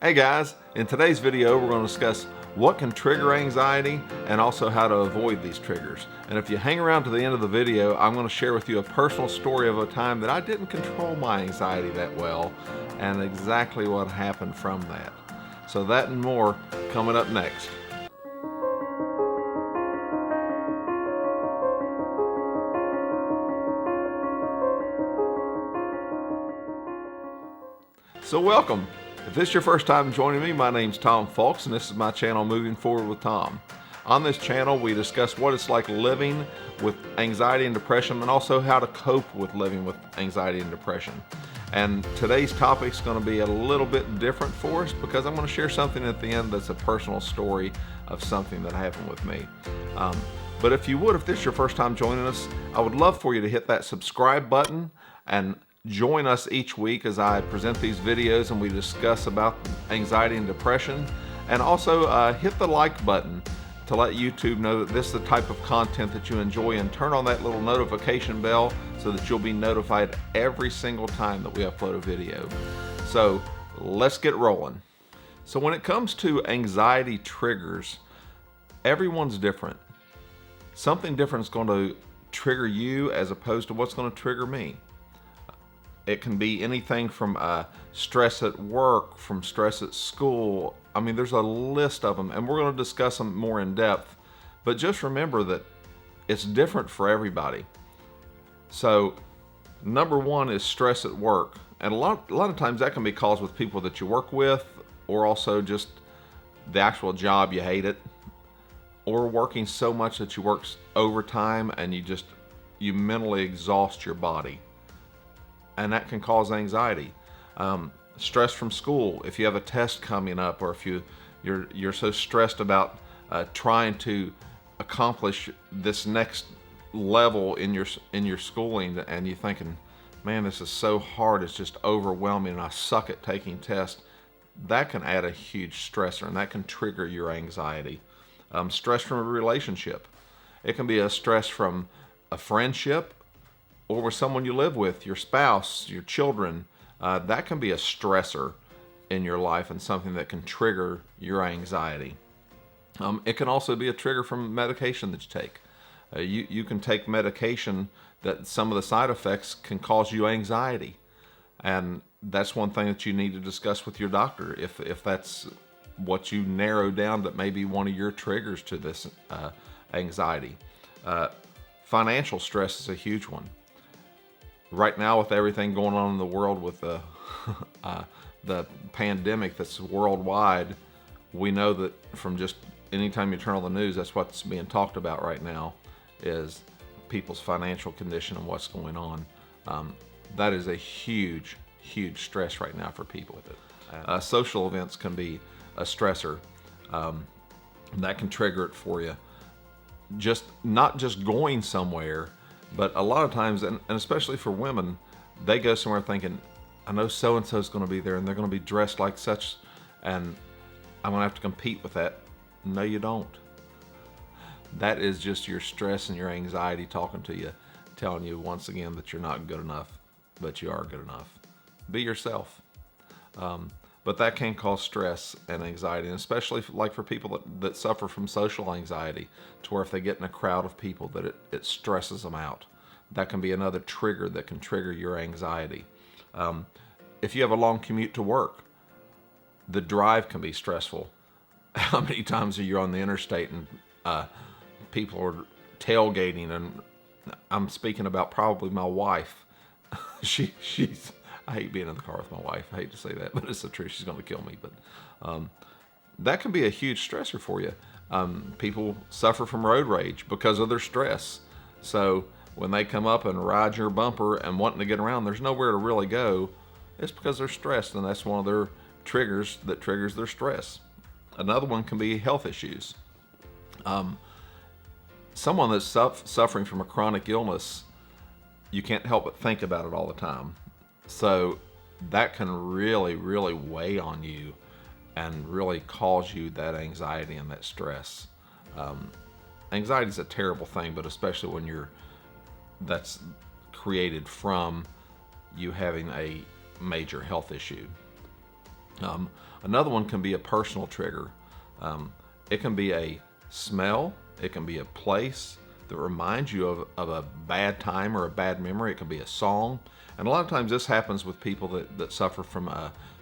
Hey guys, in today's video we're going to discuss what can trigger anxiety and also how to avoid these triggers. And if you hang around to the end of the video, I'm going to share with you a personal story of a time that I didn't control my anxiety that well and exactly what happened from that. So that and more coming up next. So welcome. If this is your first time joining me, my name's Tom Fulks, and this is my channel, Moving Forward with Tom. On this channel, we discuss what it's like living with anxiety and depression, and also how to cope with living with anxiety and depression. And today's topic is going to be a little bit different for us because I'm going to share something at the end that's a personal story of something that happened with me. But if you would, if this is your first time joining us, I would love for you to hit that subscribe button and join us each week as I present these videos and we discuss about anxiety and depression. And also hit the like button to let YouTube know that this is the type of content that you enjoy, and turn on that little notification bell so that you'll be notified every single time that we upload a video. So let's get rolling. So when it comes to anxiety triggers, everyone's different. Something different is going to trigger you as opposed to what's going to trigger me. It can be anything from stress at work, from stress at school. I mean, there's a list of them, and we're going to discuss them more in depth. But just remember that it's different for everybody. So, number one is stress at work. And a lot of times that can be caused with people that you work with, or also just the actual job, you hate it, or working so much that you work overtime and you mentally exhaust your body. And that can cause anxiety. Stress from school, if you have a test coming up, or if you're so stressed about trying to accomplish this next level in your schooling, and you're thinking, man, this is so hard, it's just overwhelming, and I suck at taking tests. That can add a huge stressor, and that can trigger your anxiety. Stress from a relationship. It can be a stress from a friendship, or with someone you live with, your spouse, your children. That can be a stressor in your life and something that can trigger your anxiety. It can also be a trigger from medication that you take. You can take medication that some of the side effects can cause you anxiety. And that's one thing that you need to discuss with your doctor if that's what you narrow down that may be one of your triggers to this anxiety. Financial stress is a huge one. Right now, with everything going on in the world with the pandemic that's worldwide, we know that from just anytime you turn on the news, that's what's being talked about right now, is people's financial condition and what's going on. That is a huge, huge stress right now for people with it. Social events can be a stressor. That can trigger it for you. Not just going somewhere, but a lot of times, and especially for women, they go somewhere thinking, I know so-and-so's going to be there and they're going to be dressed like such, and I'm going to have to compete with that. No, you don't. That is just your stress and your anxiety talking to you, telling you once again that you're not good enough, but you are good enough. Be yourself. But that can cause stress and anxiety, and especially like for people that suffer from social anxiety, to where if they get in a crowd of people that it stresses them out. That can be another trigger that can trigger your anxiety. If you have a long commute to work, the drive can be stressful. How many times are you on the interstate and people are tailgating, and I'm speaking about probably my wife. She's I hate being in the car with my wife. I hate to say that, but it's the truth. She's going to kill me. But that can be a huge stressor for you. People suffer from road rage because of their stress. So when they come up and ride your bumper and wanting to get around, there's nowhere to really go. It's because they're stressed, and that's one of their triggers that triggers their stress. Another one can be health issues. Someone that's suffering from a chronic illness, you can't help but think about it all the time. So that can really, really weigh on you and really cause you that anxiety and that stress. Anxiety is a terrible thing, but especially when that's created from you having a major health issue. Another one can be a personal trigger. It can be a smell, it can be a place that reminds you of a bad time or a bad memory. It can be a song. And a lot of times this happens with people that suffer from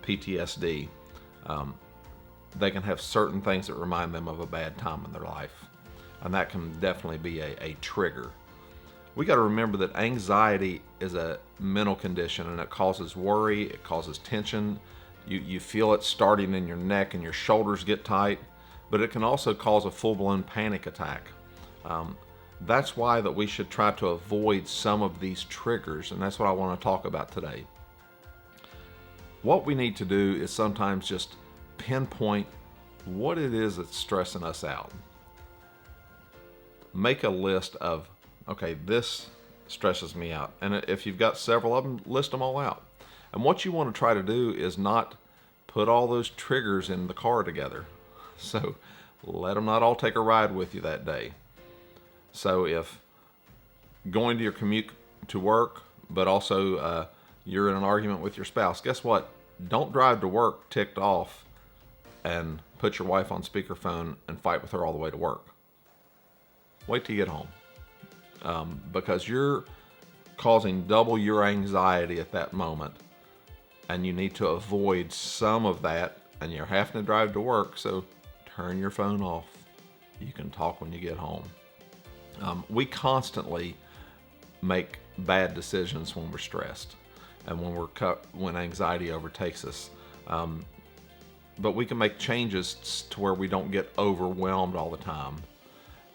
PTSD. They can have certain things that remind them of a bad time in their life. And that can definitely be a trigger. We got to remember that anxiety is a mental condition, and it causes worry, it causes tension. You feel it starting in your neck and your shoulders get tight, but it can also cause a full-blown panic attack. That's why that we should try to avoid some of these triggers, and that's what I want to talk about today. What we need to do is sometimes just pinpoint what it is that's stressing us out. Make a list of, okay, this stresses me out. And if you've got several of them, list them all out. And what you want to try to do is not put all those triggers in the car together. So let them not all take a ride with you that day. So if going to your commute to work, but also you're in an argument with your spouse, guess what? Don't drive to work ticked off and put your wife on speakerphone and fight with her all the way to work. Wait till you get home, because you're causing double your anxiety at that moment, and you need to avoid some of that, and you're having to drive to work, so turn your phone off. You can talk when you get home. We constantly make bad decisions when we're stressed and when anxiety overtakes us. But we can make changes to where we don't get overwhelmed all the time.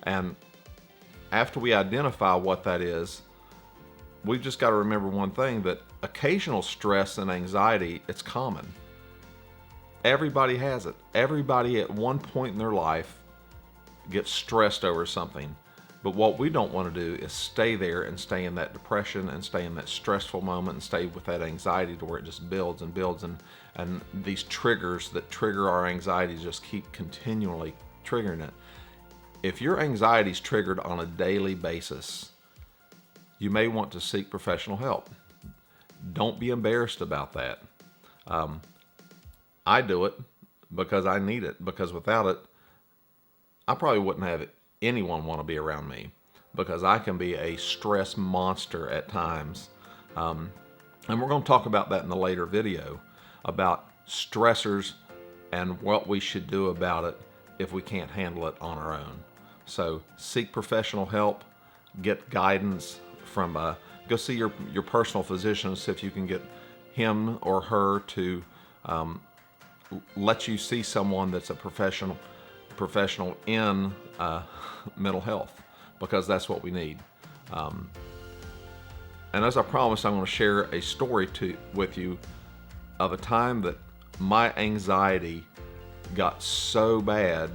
And after we identify what that is, we've just got to remember one thing, that occasional stress and anxiety, it's common. Everybody has it. Everybody at one point in their life gets stressed over something. But what we don't want to do is stay there and stay in that depression and stay in that stressful moment and stay with that anxiety to where it just builds and builds, and these triggers that trigger our anxiety just keep continually triggering it. If your anxiety is triggered on a daily basis, you may want to seek professional help. Don't be embarrassed about that. I do it because I need it, because without it, I probably wouldn't have anyone want to be around me, because I can be a stress monster at times. And we're going to talk about that in a later video, about stressors and what we should do about it if we can't handle it on our own. So seek professional help, get guidance from, go see your personal physician, see if you can get him or her to let you see someone that's a professional in mental health, because that's what we need. And as I promised, I'm going to share a story with you of a time that my anxiety got so bad,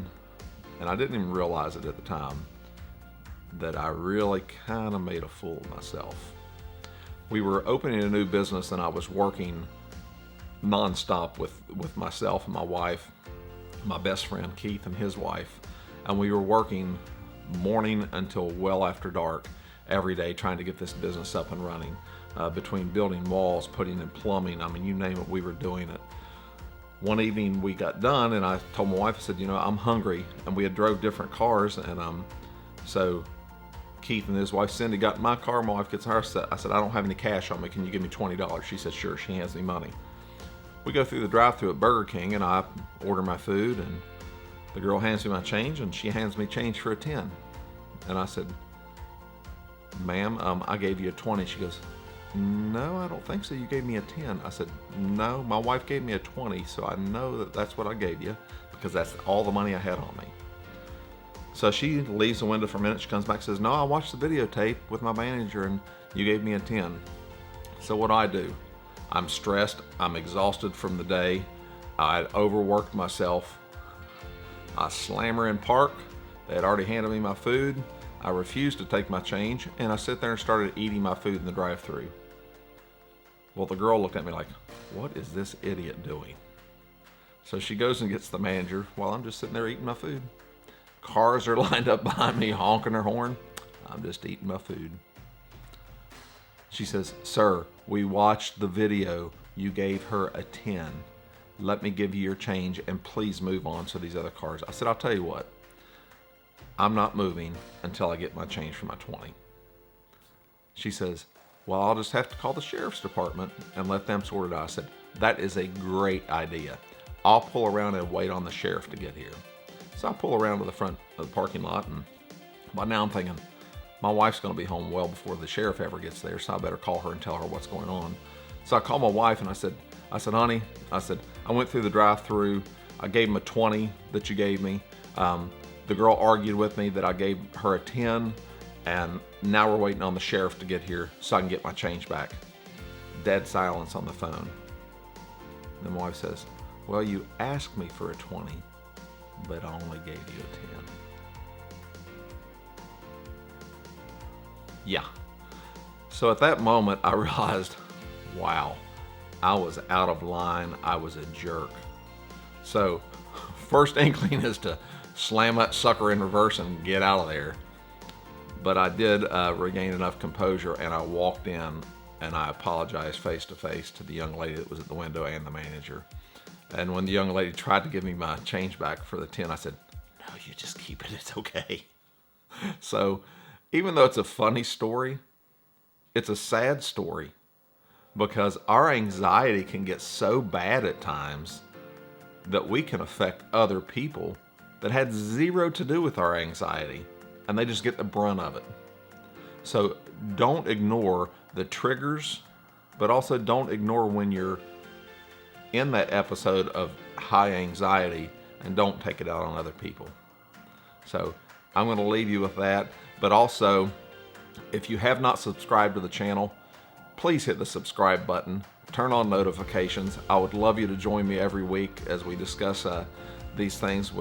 and I didn't even realize it at the time, that I really kind of made a fool of myself. We were opening a new business, and I was working nonstop with myself and my wife, my best friend Keith and his wife, and we were working morning until well after dark every day trying to get this business up and running, between building walls, putting in plumbing, I mean, you name it, we were doing it. One evening we got done, and I told my wife, I said, I'm hungry, and we had drove different cars, and so Keith and his wife Cindy got in my car, my wife gets in hers. I said, I don't have any cash on me, can you give me $20? She said, sure. She hands me money. We go through the drive-thru at Burger King, and I order my food, and the girl hands me my change, and she hands me change for a 10. And I said, ma'am, I gave you a 20. She goes, no, I don't think so. You gave me a 10. I said, no, my wife gave me a 20, so I know that that's what I gave you, because that's all the money I had on me. So she leaves the window for a minute. She comes back and says, no, I watched the videotape with my manager, and you gave me a 10. So what do? I'm stressed. I'm exhausted from the day. I'd overworked myself. I slam her in park. They had already handed me my food. I refused to take my change, and I sit there and started eating my food in the drive-thru. Well, the girl looked at me like, what is this idiot doing? So she goes and gets the manager while I'm just sitting there eating my food. Cars are lined up behind me honking their horn. I'm just eating my food. She says, sir, we watched the video. You gave her a 10. let me give you your change and please move on to these other cars. I said, I'll tell you what, I'm not moving until I get my change for my 20. She says, well, I'll just have to call the sheriff's department and let them sort it out. I said, that is a great idea. I'll pull around and wait on the sheriff to get here. So I pull around to the front of the parking lot, and by now I'm thinking, my wife's going to be home well before the sheriff ever gets there, so I better call her and tell her what's going on. So I called my wife and I said, honey, I went through the drive-through. I gave him a 20 that you gave me. The girl argued with me that I gave her a 10, and now we're waiting on the sheriff to get here so I can get my change back. Dead silence on the phone. Then my wife says, well, you asked me for a 20, but I only gave you a 10. Yeah. So at that moment, I realized, wow, I was out of line. I was a jerk. So first inkling is to slam that sucker in reverse and get out of there. But I did regain enough composure, and I walked in and I apologized face to face to the young lady that was at the window and the manager. And when the young lady tried to give me my change back for the 10, I said, no, you just keep it. It's okay. So even though it's a funny story, it's a sad story, because our anxiety can get so bad at times that we can affect other people that had zero to do with our anxiety, and they just get the brunt of it. So don't ignore the triggers, but also don't ignore when you're in that episode of high anxiety, and don't take it out on other people. So I'm going to leave you with that. But also, if you have not subscribed to the channel, please hit the subscribe button. Turn on notifications. I would love you to join me every week as we discuss these things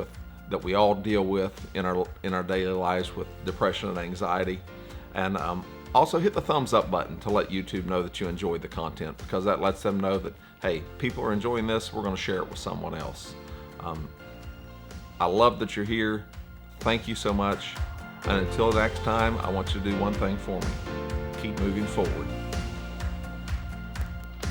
that we all deal with in our daily lives with depression and anxiety. And also hit the thumbs up button to let YouTube know that you enjoyed the content, because that lets them know that, hey, people are enjoying this. We're going to share it with someone else. I love that you're here. Thank you so much. And until next time, I want you to do one thing for me. Keep moving forward.